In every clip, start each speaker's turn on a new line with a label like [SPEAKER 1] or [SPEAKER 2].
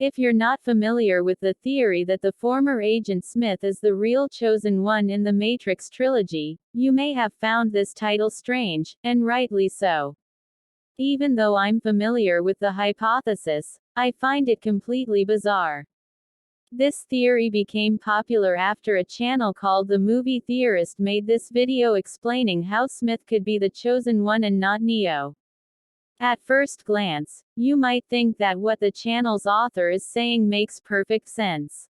[SPEAKER 1] If you're not familiar with the theory that the former Agent Smith is the real Chosen One in the Matrix trilogy, you may have found this title strange, and rightly so. Even though I'm familiar with the hypothesis, I find it completely bizarre. This theory became popular after a channel called The Movie Theorist made this video explaining how Smith could be the Chosen One and not Neo. At first glance, you might think that what the channel's author is saying makes perfect sense.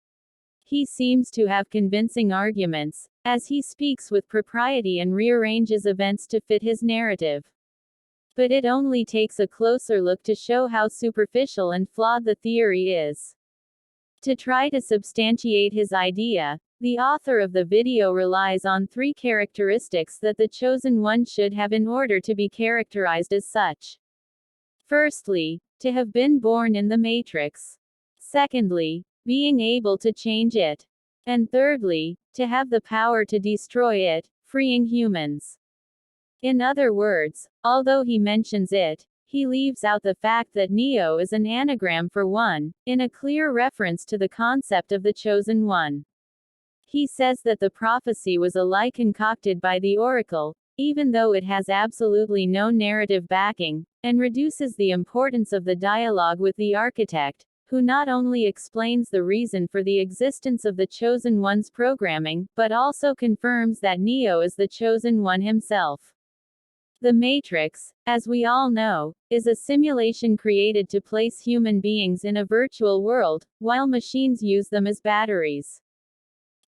[SPEAKER 1] He seems to have convincing arguments, as he speaks with propriety and rearranges events to fit his narrative. But it only takes a closer look to show how superficial and flawed the theory is. To try to substantiate his idea, the author of the video relies on 3 characteristics that the Chosen One should have in order to be characterized as such. Firstly, to have been born in the Matrix. Secondly, being able to change it. And thirdly, to have the power to destroy it, freeing humans. In other words, although he mentions it, he leaves out the fact that Neo is an anagram for one, in a clear reference to the concept of the Chosen One. He says that the prophecy was a lie concocted by the Oracle, even though it has absolutely no narrative backing, and reduces the importance of the dialogue with the architect, who not only explains the reason for the existence of the Chosen One's programming, but also confirms that Neo is the Chosen One himself. The Matrix, as we all know, is a simulation created to place human beings in a virtual world, while machines use them as batteries.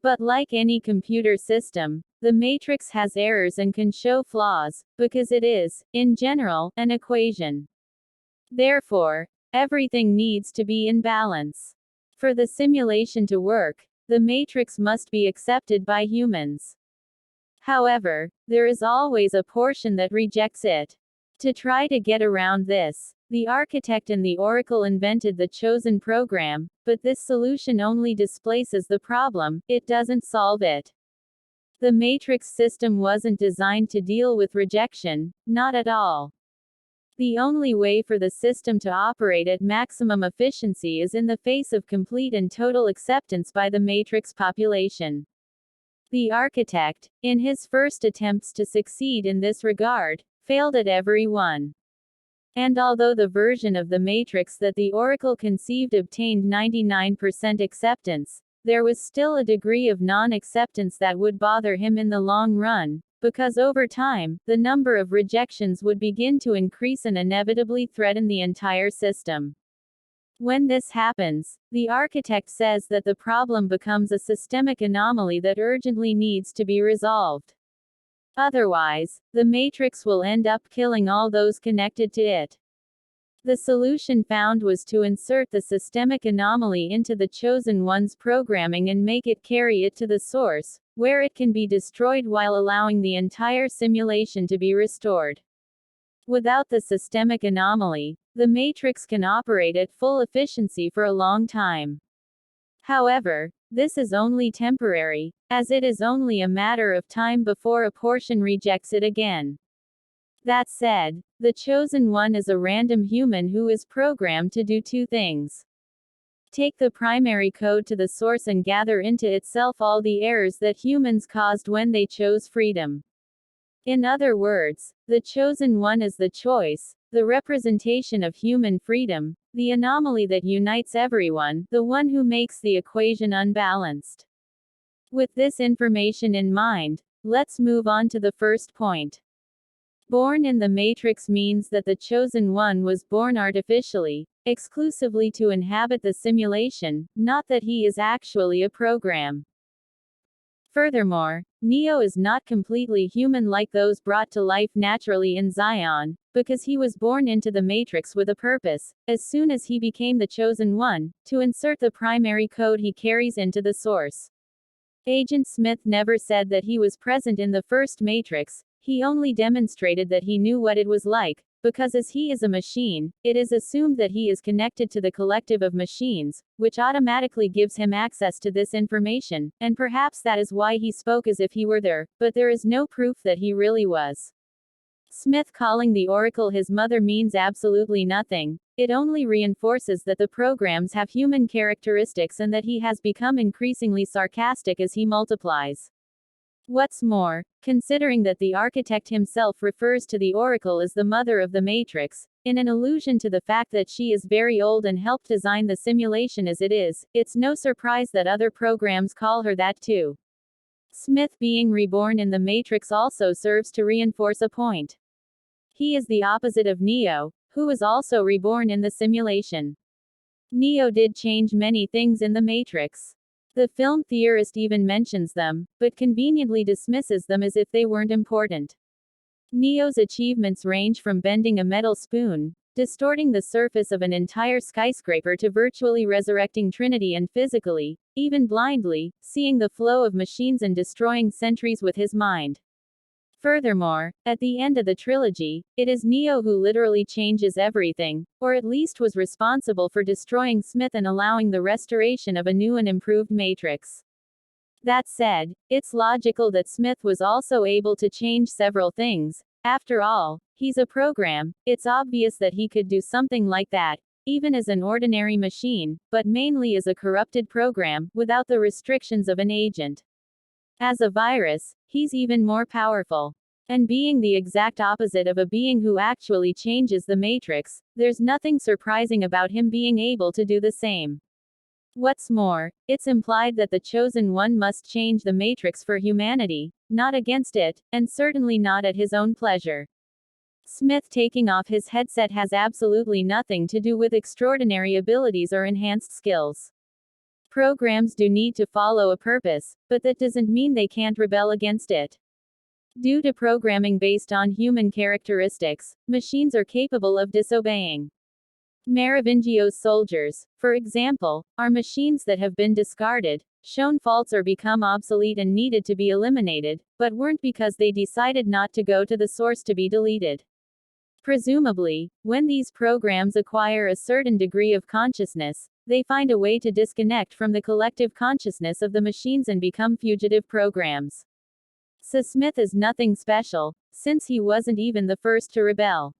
[SPEAKER 1] But like any computer system, the Matrix has errors and can show flaws, because it is, in general, an equation. Therefore, everything needs to be in balance. For the simulation to work, the Matrix must be accepted by humans. However, there is always a portion that rejects it. To try to get around this, the architect and the Oracle invented the chosen program, but this solution only displaces the problem, it doesn't solve it. The Matrix system wasn't designed to deal with rejection, not at all. The only way for the system to operate at maximum efficiency is in the face of complete and total acceptance by the Matrix population. The architect, in his first attempts to succeed in this regard, failed at every one. And although the version of the Matrix that the Oracle conceived obtained 99% acceptance, there was still a degree of non-acceptance that would bother him in the long run, because over time, the number of rejections would begin to increase and inevitably threaten the entire system. When this happens, the architect says that the problem becomes a systemic anomaly that urgently needs to be resolved. Otherwise, the Matrix will end up killing all those connected to it. The solution found was to insert the systemic anomaly into the Chosen One's programming and make it carry it to the source, where it can be destroyed while allowing the entire simulation to be restored. Without the systemic anomaly, the Matrix can operate at full efficiency for a long time. However, this is only temporary, as it is only a matter of time before a portion rejects it again. That said, the Chosen One is a random human who is programmed to do 2 things. Take the primary code to the source and gather into itself all the errors that humans caused when they chose freedom. In other words, the Chosen One is the choice, the representation of human freedom, the anomaly that unites everyone, the one who makes the equation unbalanced. With this information in mind, let's move on to the first point. Born in the Matrix means that the Chosen One was born artificially, exclusively to inhabit the simulation, not that he is actually a program. Furthermore, Neo is not completely human like those brought to life naturally in Zion, because he was born into the Matrix with a purpose, as soon as he became the Chosen One, to insert the primary code he carries into the source. Agent Smith never said that he was present in the first Matrix, he only demonstrated that he knew what it was like, because as he is a machine, it is assumed that he is connected to the collective of machines, which automatically gives him access to this information, and perhaps that is why he spoke as if he were there, but there is no proof that he really was. Smith calling the Oracle his mother means absolutely nothing, It only reinforces that the programs have human characteristics and that he has become increasingly sarcastic as he multiplies. What's more, considering that the architect himself refers to the Oracle as the mother of the Matrix, in an allusion to the fact that she is very old and helped design the simulation as it is, it's no surprise that other programs call her that too. Smith being reborn in the Matrix also serves to reinforce a point. He is the opposite of Neo, who was also reborn in the simulation. Neo did change many things in the Matrix. The film theorist even mentions them, but conveniently dismisses them as if they weren't important. Neo's achievements range from bending a metal spoon, distorting the surface of an entire skyscraper, to virtually resurrecting Trinity and physically, even blindly, seeing the flow of machines and destroying sentries with his mind. Furthermore, at the end of the trilogy, it is Neo who literally changes everything, or at least was responsible for destroying Smith and allowing the restoration of a new and improved Matrix. That said, it's logical that Smith was also able to change several things. After all, he's a program. It's obvious that he could do something like that, even as an ordinary machine, but mainly as a corrupted program, without the restrictions of an agent. As a virus, he's even more powerful. And being the exact opposite of a being who actually changes the Matrix, there's nothing surprising about him being able to do the same. What's more, it's implied that the Chosen One must change the Matrix for humanity, not against it, and certainly not at his own pleasure. Smith taking off his headset has absolutely nothing to do with extraordinary abilities or enhanced skills. Programs do need to follow a purpose, but that doesn't mean they can't rebel against it. Due to programming based on human characteristics, machines are capable of disobeying. Merovingio's soldiers, for example, are machines that have been discarded, shown faults or become obsolete and needed to be eliminated, but weren't because they decided not to go to the source to be deleted. Presumably, when these programs acquire a certain degree of consciousness, they find a way to disconnect from the collective consciousness of the machines and become fugitive programs. So Smith is nothing special, since he wasn't even the first to rebel.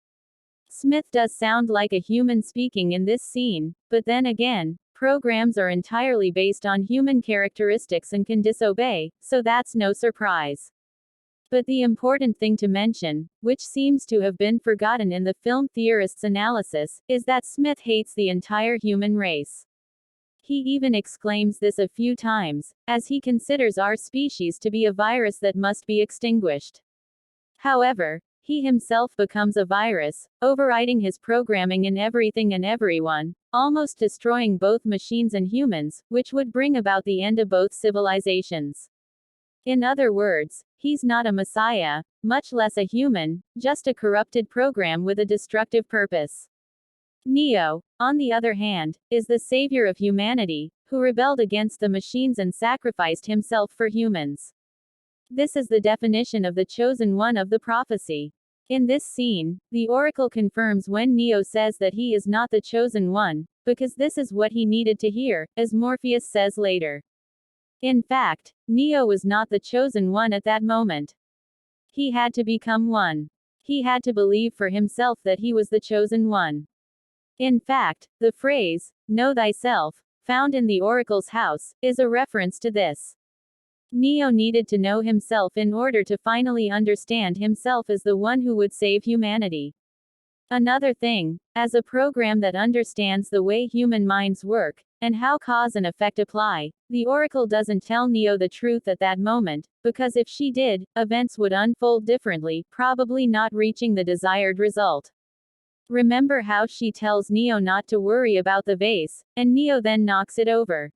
[SPEAKER 1] Smith does sound like a human speaking in this scene, but then again, programs are entirely based on human characteristics and can disobey, so that's no surprise. But the important thing to mention, which seems to have been forgotten in the film theorist's analysis, is that Smith hates the entire human race. He even exclaims this a few times, as he considers our species to be a virus that must be extinguished. However, he himself becomes a virus, overriding his programming in everything and everyone, almost destroying both machines and humans, which would bring about the end of both civilizations. In other words, he's not a messiah, much less a human, just a corrupted program with a destructive purpose. Neo, on the other hand, is the savior of humanity, who rebelled against the machines and sacrificed himself for humans. This is the definition of the Chosen One of the prophecy. In this scene, the Oracle confirms when Neo says that he is not the Chosen One, because this is what he needed to hear, as Morpheus says later. In fact, Neo was not the Chosen One at that moment. He had to become one. He had to believe for himself that he was the Chosen One. In fact, the phrase, "Know thyself," found in the Oracle's house, is a reference to this. Neo needed to know himself in order to finally understand himself as the one who would save humanity. Another thing, as a program that understands the way human minds work, and how cause and effect apply, the Oracle doesn't tell Neo the truth at that moment, because if she did, events would unfold differently, probably not reaching the desired result. Remember how she tells Neo not to worry about the vase, and Neo then knocks it over.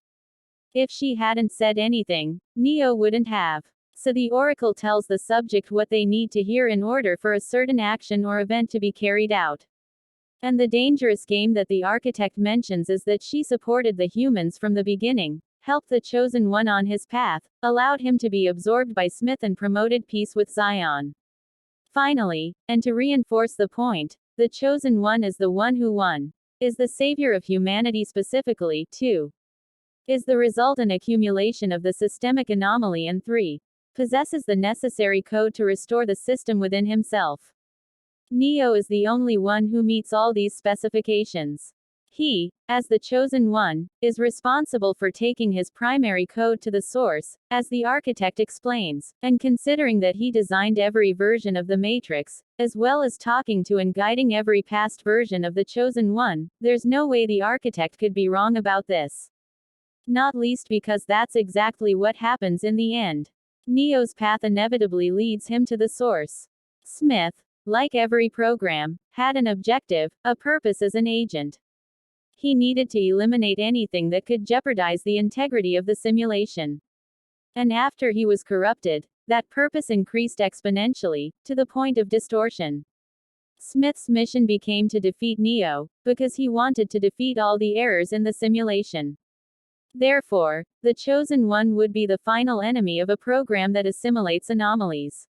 [SPEAKER 1] If she hadn't said anything, Neo wouldn't have. So the Oracle tells the subject what they need to hear in order for a certain action or event to be carried out. And the dangerous game that the architect mentions is that she supported the humans from the beginning, helped the Chosen One on his path, allowed him to be absorbed by Smith and promoted peace with Zion. Finally, and to reinforce the point, the Chosen One is the one who won. Is the savior of humanity specifically, 2. Is the result an accumulation of the systemic anomaly, and 3. Possesses the necessary code to restore the system within himself. Neo is the only one who meets all these specifications. He, as the chosen one, is responsible for taking his primary code to the source, as the architect explains, and considering that he designed every version of the Matrix, as well as talking to and guiding every past version of the chosen one, there's no way the architect could be wrong about this. Not least because that's exactly what happens in the end. Neo's path inevitably leads him to the source. Smith, like every program, had an objective, a purpose as an agent. He needed to eliminate anything that could jeopardize the integrity of the simulation. And after he was corrupted, that purpose increased exponentially, to the point of distortion. Smith's mission became to defeat Neo, because he wanted to defeat all the errors in the simulation. Therefore, the chosen one would be the final enemy of a program that assimilates anomalies.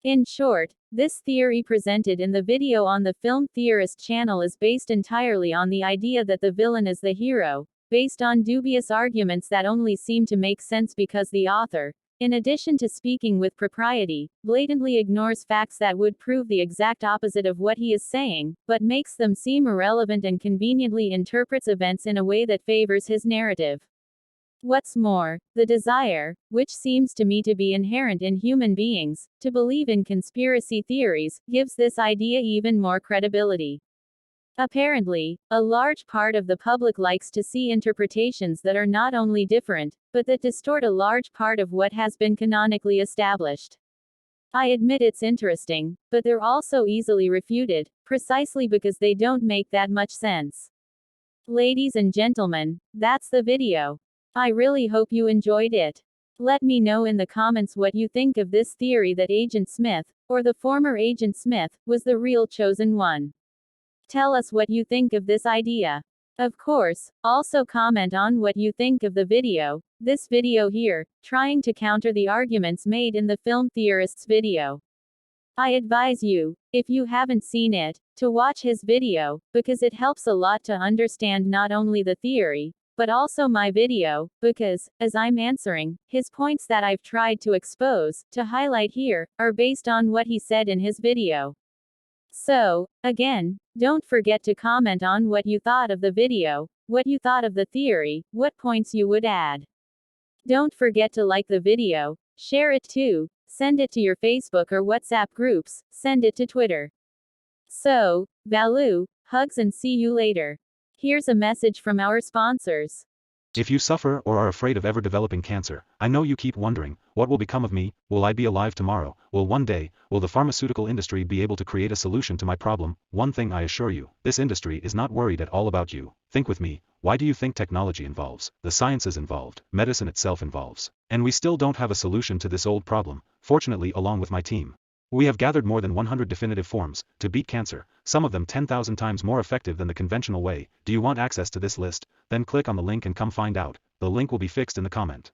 [SPEAKER 1] In short, this theory presented in the video on the Film Theorist channel is based entirely on the idea that the villain is the hero, based on dubious arguments that only seem to make sense because the author, in addition to speaking with propriety, blatantly ignores facts that would prove the exact opposite of what he is saying, but makes them seem irrelevant and conveniently interprets events in a way that favors his narrative. What's more, the desire, which seems to me to be inherent in human beings, to believe in conspiracy theories, gives this idea even more credibility. Apparently, a large part of the public likes to see interpretations that are not only different, but that distort a large part of what has been canonically established. I admit it's interesting, but they're also easily refuted, precisely because they don't make that much sense. Ladies and gentlemen, that's the video. I really hope you enjoyed it. Let me know in the comments what you think of this theory that Agent Smith, or the former Agent Smith, was the real chosen one. Tell us what you think of this idea. Of course, also comment on what you think of the video, this video here, trying to counter the arguments made in the Film Theorist's video. I advise you, if you haven't seen it, to watch his video, because it helps a lot to understand not only the theory, but also my video, because, as I'm answering, his points that I've tried to expose, to highlight here, are based on what he said in his video. So, again, don't forget to comment on what you thought of the video, what you thought of the theory, what points you would add. Don't forget to like the video, share it too, send it to your Facebook or WhatsApp groups, send it to Twitter. So, Valu, hugs and see you later. Here's a message from our sponsors.
[SPEAKER 2] If you suffer or are afraid of ever developing cancer, I know you keep wondering, what will become of me? Will I be alive tomorrow? Will the pharmaceutical industry be able to create a solution to my problem? One thing I assure you, this industry is not worried at all about you. Think with me, why do you think technology involves? The sciences involved, medicine itself involves. And we still don't have a solution to this old problem, fortunately along with my team. We have gathered more than 100 definitive forms to beat cancer, some of them 10,000 times more effective than the conventional way. Do you want access to this list? Then click on the link and come find out. The link will be fixed in the comment.